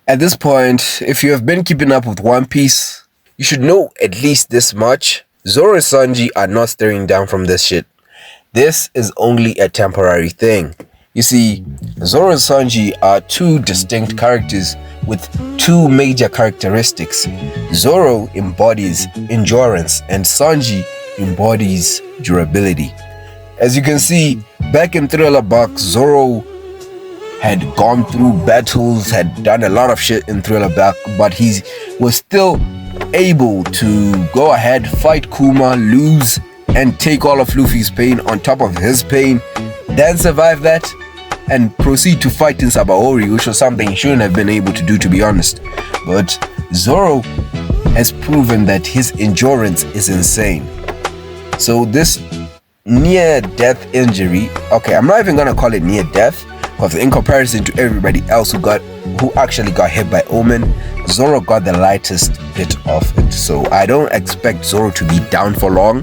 At this point, if you have been keeping up with One Piece, you should know at least this much. Zoro and Sanji are not staring down from this shit. This is only a temporary thing. You see, Zoro and Sanji are two distinct characters with two major characteristics. Zoro embodies endurance and Sanji embodies durability. As you can see, back in Thriller Bark, Zoro had gone through battles, had done a lot of shit in Thriller Bark, but he was still able to go ahead, fight Kuma, lose, and take all of Luffy's pain on top of his pain, then survive that, and proceed to fight in Sabaori, which was something he shouldn't have been able to do, to be honest. But Zoro has proven that his endurance is insane. So this near-death injury, okay, I'm not even gonna call it near-death, because in comparison to everybody else who actually got hit by Omen, Zoro got the lightest bit of it. So I don't expect Zoro to be down for long,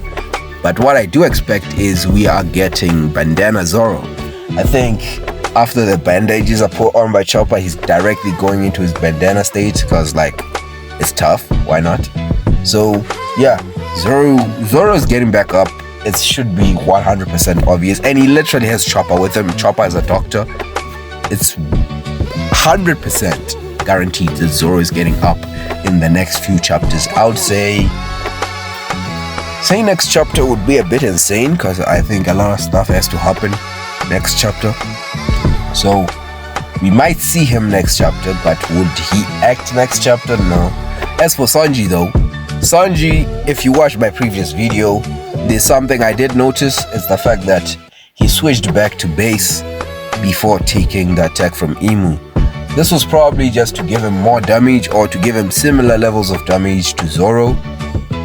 but what I do expect is we are getting Bandana Zoro. I think after the bandages are put on by Chopper, he's directly going into his bandana state, because like, it's tough, why not? So yeah, Zoro's getting back up. It should be 100% obvious, and he literally has Chopper with him. Chopper is a doctor. It's 100% guaranteed that Zoro is getting up in the next few chapters. I would say next chapter would be a bit insane, because I think a lot of stuff has to happen next chapter. So we might see him next chapter, but would he act next chapter? No. As for Sanji though, Sanji, if you watched my previous video, there's something I did notice. Is the fact that he switched back to base before taking the attack from Imu. This was probably just to give him more damage, or to give him similar levels of damage to Zoro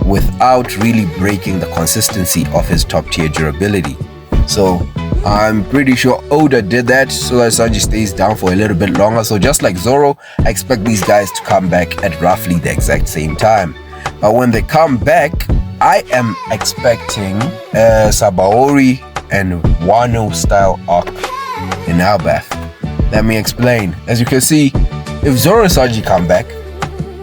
without really breaking the consistency of his top tier durability. So I'm pretty sure Oda did that so that Sanji stays down for a little bit longer. So just like Zoro, I expect these guys to come back at roughly the exact same time. But when they come back, I am expecting Sabaori and Wano style arc in Elbaf. Let me explain. As you can see, if Zoro and Sanji come back,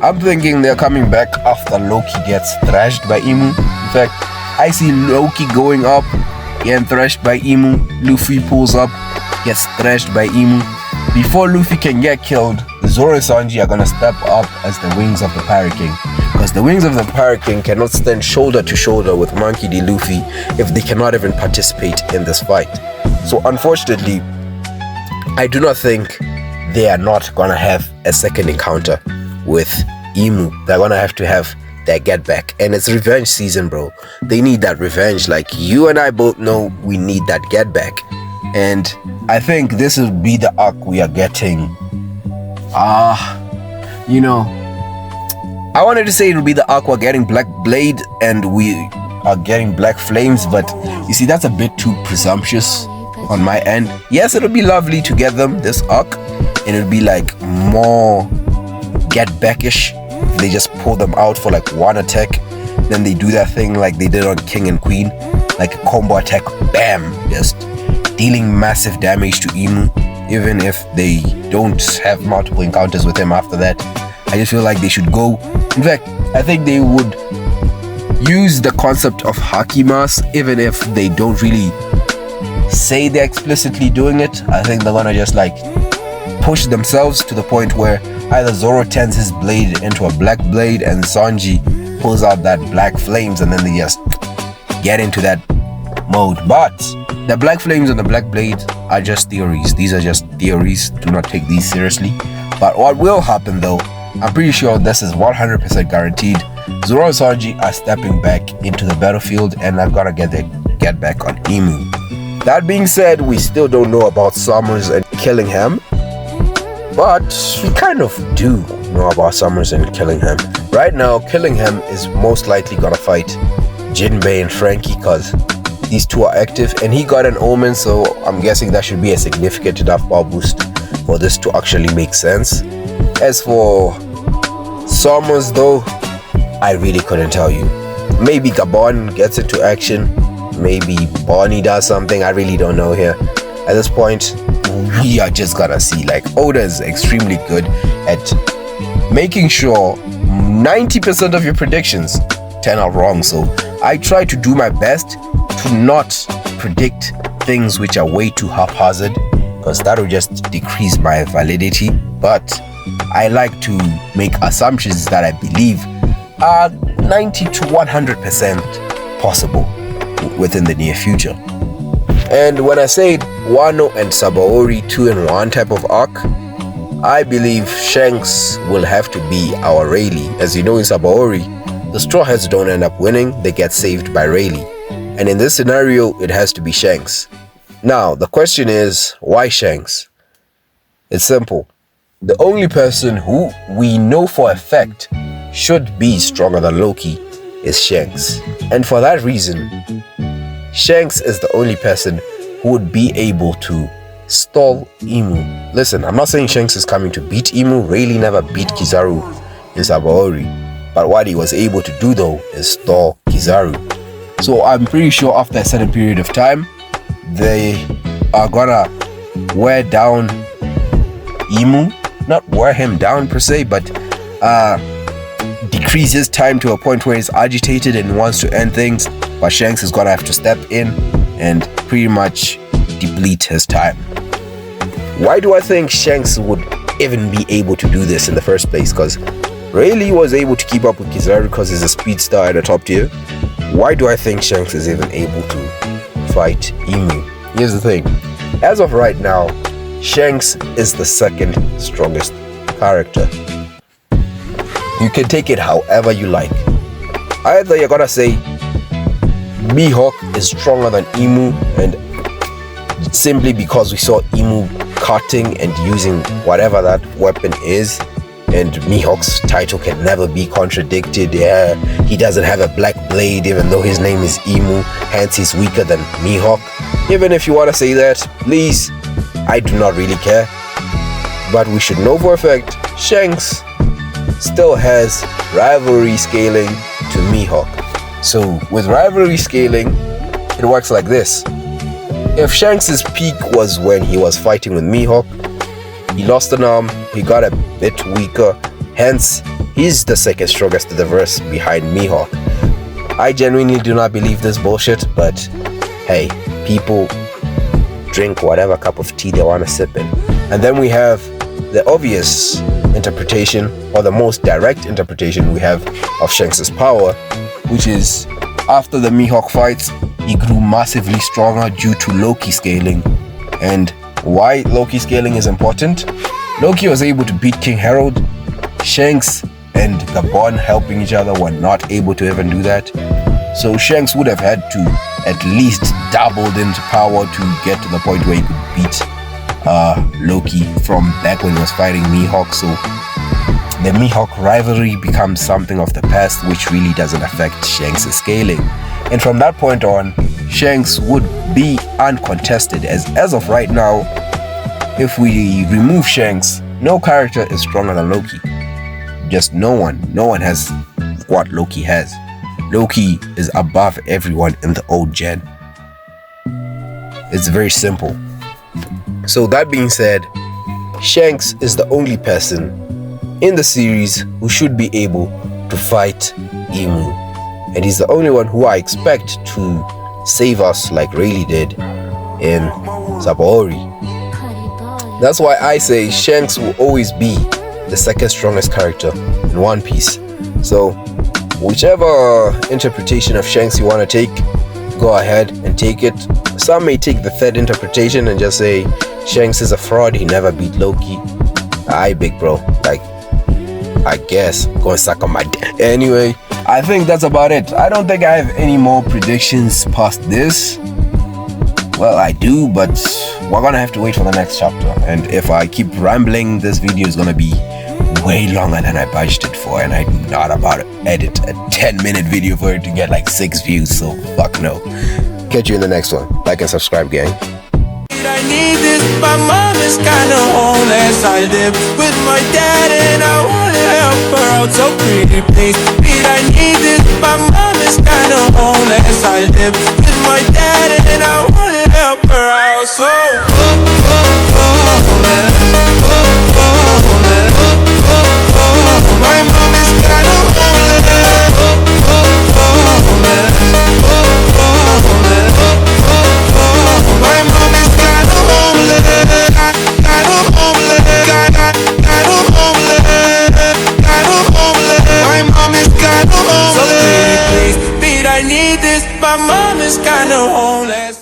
I'm thinking they're coming back after Loki gets thrashed by Imu. In fact, I see Loki going up, getting thrashed by Imu. Luffy pulls up, gets thrashed by Imu. Before Luffy can get killed, Zoro and Sanji are gonna step up as the wings of the Pirate King. Because the wings of the Pirate King cannot stand shoulder to shoulder with Monkey D. Luffy if they cannot even participate in this fight. So unfortunately, I do not think they are not gonna have a second encounter with Imu. They're gonna have to have their get back, and it's revenge season, bro. They need that revenge. Like, you and I both know we need that get back, and I think this will be the arc we are getting. I wanted to say it'll be the arc we're getting Black Blade and we are getting Black Flames, but you see, that's a bit too presumptuous on my end. Yes, it'll be lovely to get them this arc, and it'll be like more get backish. They just pull them out for like one attack, then they do that thing like they did on King and Queen, like a combo attack, bam, just dealing massive damage to Imu, even if they don't have multiple encounters with him after that. I just feel like they should go. In fact, I think they would use the concept of Haki Mass, even if they don't really say they're explicitly doing it. I think they're gonna just like push themselves to the point where either Zoro turns his blade into a black blade and Sanji pulls out that black flames, and then they just get into that mode. But the black flames and the black blade are just theories. These are just theories. Do not take these seriously. But what will happen though, I'm pretty sure this is 100% guaranteed. Zoro and Sanji are stepping back into the battlefield and are gonna get back on Imu. That being said, we still don't know about Summers and Killingham, but we kind of do know about Summers and Killingham. Right now, Killingham is most likely gonna fight Jinbei and Frankie, because these two are active, and he got an Omen, so I'm guessing that should be a significant enough power boost for this to actually make sense. As for Summers though, I really couldn't tell you. Maybe Gabon gets into action, maybe Bonnie does something, I really don't know here. At this point, we are just gonna see. Like, Oda is extremely good at making sure 90% of your predictions turn out wrong. So I try to do my best to not predict things which are way too haphazard, because that will just decrease my validity. But I like to make assumptions that I believe are 90 to 100% possible within the near future. And when I said Wano and Sabaori 2-in-1 type of arc, I believe Shanks will have to be our Rayleigh. As you know, in Sabaori, the Straw Hats don't end up winning, they get saved by Rayleigh. And in this scenario, it has to be Shanks. Now, the question is, why Shanks? It's simple. The only person who we know for a fact should be stronger than Loki is Shanks. And for that reason, Shanks is the only person who would be able to stall Imu. Listen, I'm not saying Shanks is coming to beat Imu. Rayleigh never beat Kizaru in Sabaori. But what he was able to do though is stall Kizaru. So I'm pretty sure after a certain period of time, they are gonna wear down Imu. Not wear him down per se, but decrease his time to a point where he's agitated and wants to end things. But Shanks is gonna have to step in and pretty much deplete his time. Why do I think Shanks would even be able to do this in the first place? Because Rayleigh was able to keep up with Kizaru because he's a speed star at a top tier. Why do I think Shanks is even able to fight Imu? Here's the thing. As of right now, Shanks is the second strongest character. You can take it however you like. Either you're gonna say Mihawk is stronger than Imu, and simply because we saw Imu cutting and using whatever that weapon is, and Mihawk's title can never be contradicted. Yeah, he doesn't have a black blade even though his name is Imu, hence he's weaker than Mihawk. Even if you want to say that, please, I do not really care. But we should know for a fact, Shanks still has rivalry scaling to Mihawk. So with rivalry scaling, it works like this. If Shanks' peak was when he was fighting with Mihawk, he lost an arm, he got a bit weaker, hence he's the second strongest in the verse behind Mihawk. I genuinely do not believe this bullshit, but hey, people drink whatever cup of tea they want to sip in. And then we have the obvious interpretation, or the most direct interpretation we have of Shanks' power, which is after the Mihawk fights, he grew massively stronger due to Loki scaling. And why Loki scaling is important? Loki was able to beat King Harold. Shanks and Gabon helping each other were not able to even do that. So Shanks would have had to at least doubled into power to get to the point where he could beat Loki from back when he was fighting Mihawk. So the Mihawk rivalry becomes something of the past, which really doesn't affect Shanks' scaling. And from that point on, Shanks would be uncontested, as of right now, if we remove Shanks, no character is stronger than Loki. Just no one has what Loki has. Loki is above everyone in the old gen. It's very simple. So that being said, Shanks is the only person in the series who should be able to fight Imu. And he's the only one who I expect to save us like Rayleigh did in Sabaori. That's why I say Shanks will always be the second strongest character in One Piece. So whichever interpretation of Shanks you want to take, go ahead and take it. Some may take the third interpretation and just say Shanks is a fraud, he never beat Loki. Aye, big bro, like, I guess go and suck on my dick. Anyway, I think that's about it. I don't think I have any more predictions past this. Well, I do, but we're gonna have to wait for the next chapter. And if I keep rambling, this video is gonna be way longer than I budgeted for, and I'm not about to edit a 10-minute video for it to get like 6 views, so fuck no. Catch you in the next one. Like and subscribe, gang. I need this, my mom is kinda homeless. I live with my dad and I wanna help her out, so pretty please. I need this, my mom is kinda homeless. I live with my dad and I wanna help her out. girl so my mom is kinda my mom is kinda homeless. My mom is kinda homeless. So pretty please, Pete, I need this. My mom is kinda homeless.